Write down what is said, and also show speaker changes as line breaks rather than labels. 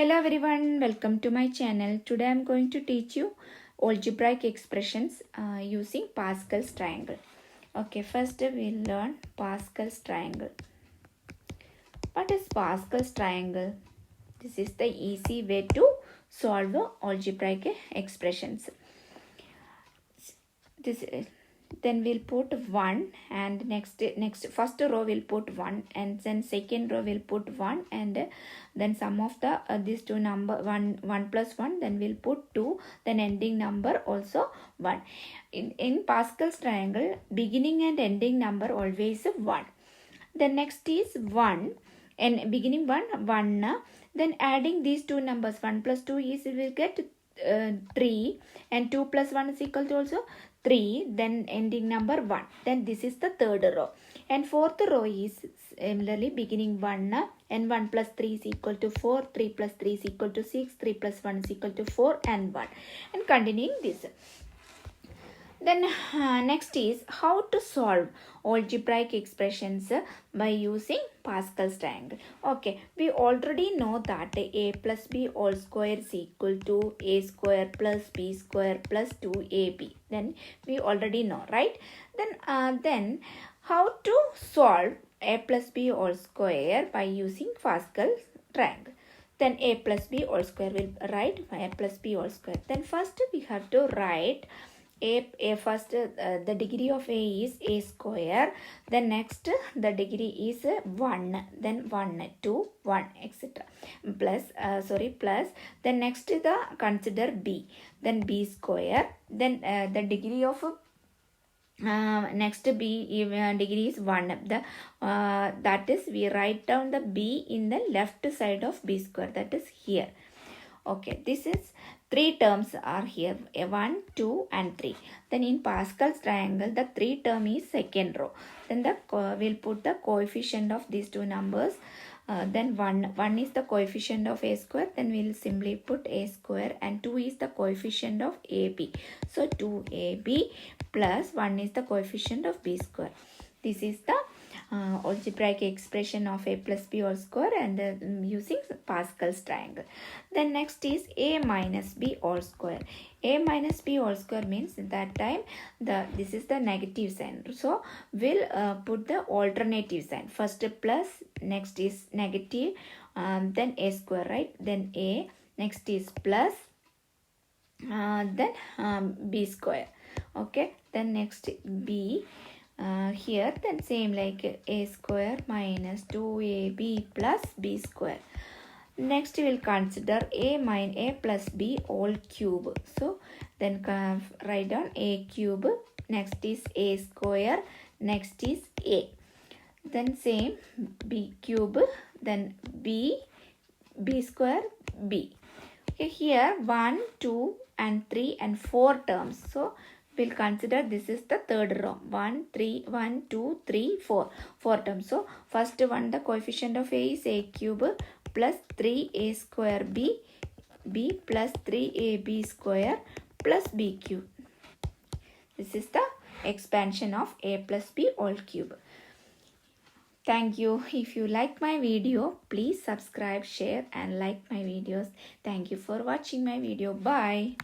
Hello everyone, welcome to my channel. Today I am going to teach you algebraic expressions using Pascal's triangle. Okay, first we'll learn Pascal's triangle. What is Pascal's triangle? This is the easy way to solve algebraic expressions. Then we'll put 1 and next first row we'll put 1 and then second row we'll put 1 and then sum of the these two number 1 plus 1, then we'll put 2, then ending number also 1. In Pascal's triangle, beginning and ending number always 1. The next is 1 and beginning 1, then adding these two numbers 1 plus 2 is we will get 3 and 2 plus 1 is equal to also 3, then ending number 1. Then this is the third row, and fourth row is similarly beginning 1 and 1 plus 3 is equal to 4, 3 plus 3 is equal to 6, 3 plus 1 is equal to 4 and 1, and continuing this. Then next is how to solve algebraic expressions by using Pascal's triangle. Okay, we already know that a plus b all square is equal to a square plus b square plus 2ab. Then we already know, right? Then how to solve a plus b all square by using Pascal's triangle. Then a plus b all square, will write a plus b all square. Then first we have to write first the degree of a is a square, then next the degree is 1, then 1 2 1 etc. plus then next the consider b, then b square, then the degree of next b degree is 1, that is we write down the b in the left side of b square, that is here. Okay, this is 3 terms are here, 1, 2 and 3. Then in Pascal's triangle, the 3 term is second row. Then we'll put the coefficient of these two numbers. Then 1 is the coefficient of a square. Then we'll simply put a square, and 2 is the coefficient of ab. So 2ab plus 1 is the coefficient of b square. This is the algebraic expression of a plus b all square and using Pascal's triangle. Then next is a minus b all square. A minus b all square means that time this is the negative sign. So we'll put the alternative sign. First plus, next is negative, then a square, right? Then a, next is plus, then b square. Okay, then next b. Here then same like a square minus 2ab plus b square. Next we will consider a plus b all cube. So then write down a cube, next is a square, next is a, then same b cube, then b square, b. Okay, here 1 2 and 3 and 4 terms. So we'll consider this is the third row, 1 2 3 4 terms. So first one, the coefficient of a is a cube plus 3a square b plus 3ab square plus b cube. This is the expansion of a plus b all cube. Thank you. If you like my video, please subscribe, share and like my videos. Thank you for watching my video. Bye.